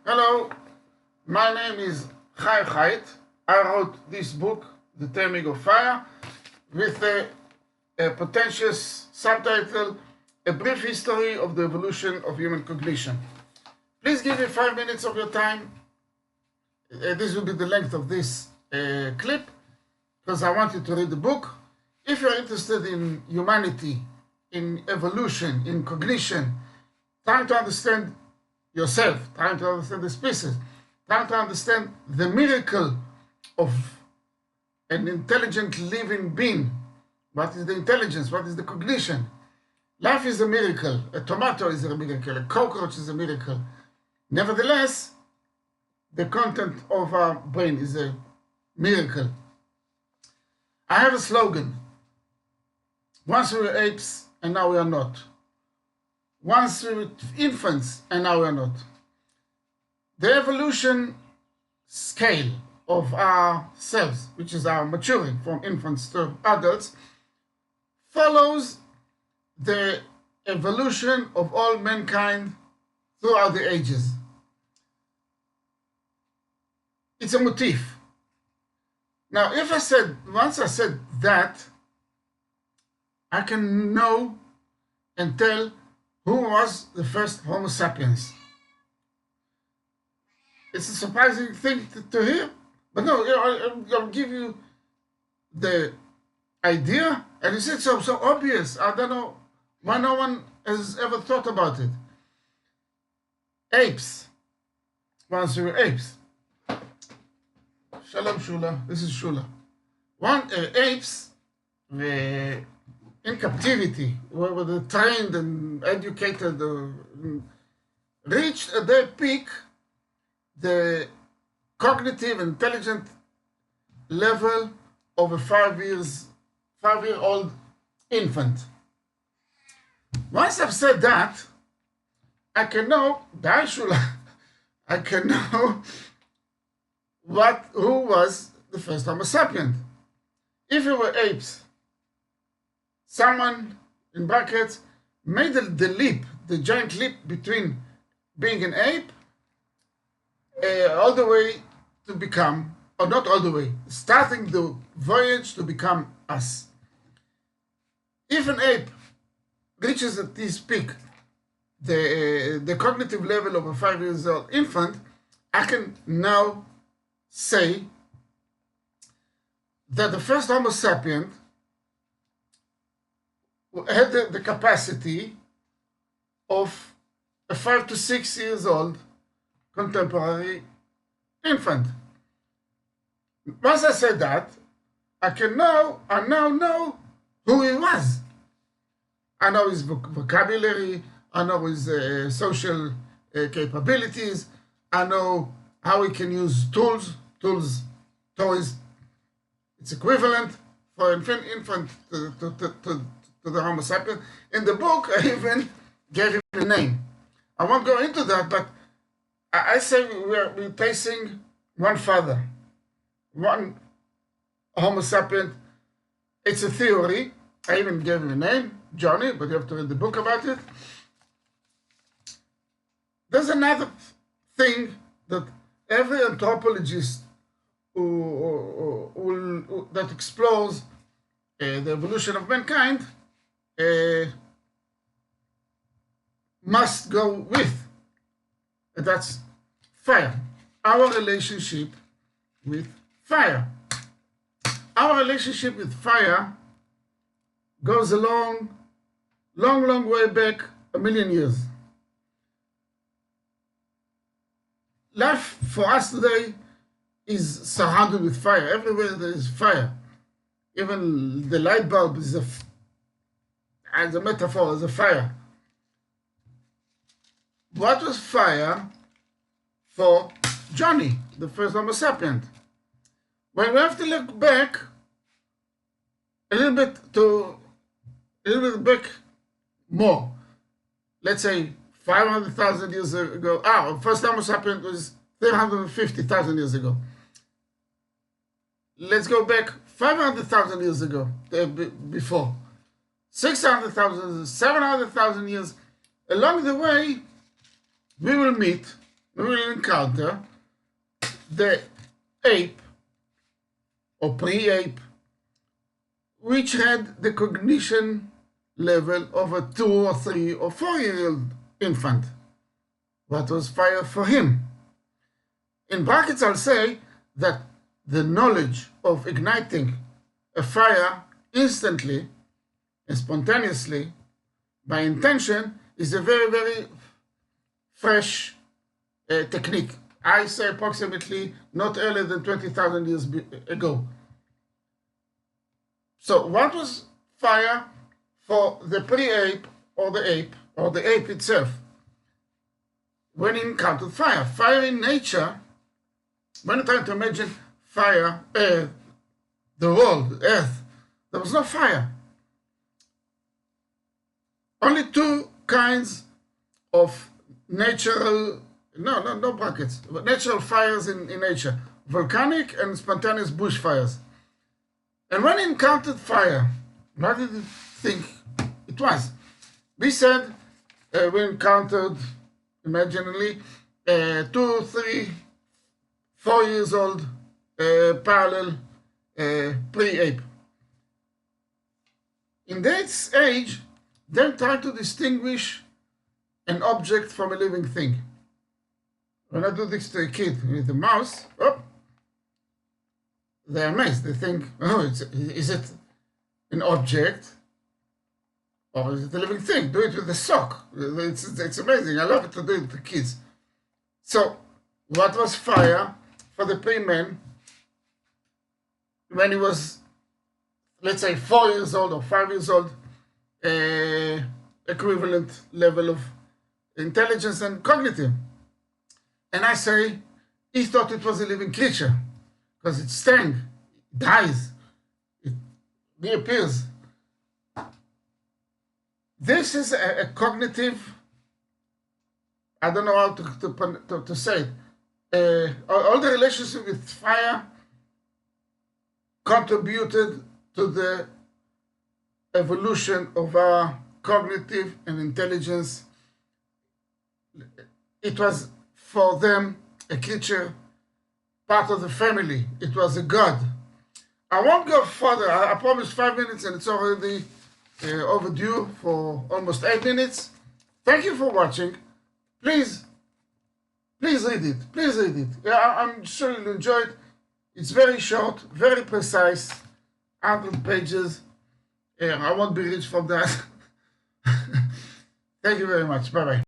Hello, my name is Chaim Chait. I wrote this book, The Taming of Fire, with a potential subtitle, A Brief History of the Evolution of Human Cognition. Please give me 5 minutes of your time. This will be the length of this clip, because I want you to read the book. If you're interested in humanity, in evolution, in cognition, trying to understand yourself, trying to understand the species, trying to understand the miracle of an intelligent living being. What is the intelligence? What is the cognition? Life is a miracle. A tomato is a miracle. A cockroach is a miracle. Nevertheless, the content of our brain is a miracle. I have a slogan. Once we were apes, and now we are not. Once we were infants, and now we are not. The evolution scale of ourselves, which is our maturing from infants to adults, follows the evolution of all mankind throughout the ages. It's a motif. Now, once I said that, I can know and tell who was the first Homo sapiens. It's a surprising thing to hear, but no, I'll give you the idea, and it's so obvious. I don't know why no one has ever thought about it. Apes. Once we were apes. Shalom Shula. This is Shula. Apes were in captivity, where they trained and educated, reached at their peak the cognitive and intelligent level of a 5-year-old infant. Once I've said that, I can know, I can know who was the first Homo sapien. If we were apes, someone, in brackets, made the leap, the giant leap between being an ape all the way to become, or not all the way, starting the voyage to become us. If an ape reaches at this peak the cognitive level of a 5-year-old infant, I can now say that the first Homo sapien had the capacity of a 5 to 6 years old contemporary infant. Once I said that, I now know who he was. I know his vocabulary, I know his social capabilities, I know how he can use toys. It's equivalent for an infant to the Homo sapien. In the book, I even gave him a name. I won't go into that, but I say we're replacing one father, one Homo sapien. It's a theory. I even gave him a name, Johnny, but you have to read the book about it. There's another thing that every anthropologist that explores the evolution of mankind must go with. And that's fire. Our relationship with fire. Our relationship with fire goes a long way back, 1,000,000 years. Life for us today is surrounded with fire. Everywhere there is fire. Even the light bulb is as a metaphor, as a fire. What was fire for Johnny, the first Homo sapien? Well, we have to look back a little bit back more. Let's say 500,000 years ago. First Homo sapien was 350,000 years ago. Let's go back 500,000 years ago, before. 600,000, 700,000 years. Along the way, we will meet we will encounter the ape or pre-ape, which had the cognition level of a 2 or 3 or 4-year-old infant. What was fire for him? In brackets, I'll say that the knowledge of igniting a fire instantly and spontaneously by intention is a very, very fresh technique. I say approximately not earlier than 20,000 years ago. So what was fire for the pre-ape or the ape itself when he encountered fire? Fire in nature, when you try to imagine fire, the world, earth, there was no fire. Only two kinds of natural, no brackets, but natural fires in nature, volcanic and spontaneous bushfires. And when he encountered fire, what did he think it was? We said we encountered, imaginally, 2, 3, 4 years old parallel pre-ape. In this age, they try to distinguish an object from a living thing. When I do this to a kid with a mouse, they're amazed. They think, is it an object or is it a living thing? Do it with a sock. It's amazing. I love it to do it to kids. So, what was fire for the pre-man when he was, let's say, 4 years old or 5 years old? Equivalent level of intelligence and cognitive. And I say, he thought it was a living creature because it stank, it dies, it reappears. This is a cognitive, I don't know how to say it. All the relationship with fire contributed to the evolution of our cognitive and intelligence. It was for them a creature, part of the family. It was a god. I won't go further. I promised 5 minutes and it's already overdue for almost 8 minutes. Thank you for watching. Please read it. Please read it. Yeah, I'm sure you'll enjoy it. It's very short, very precise, 100 pages. I won't be rich from that. Thank you very much. Bye-bye.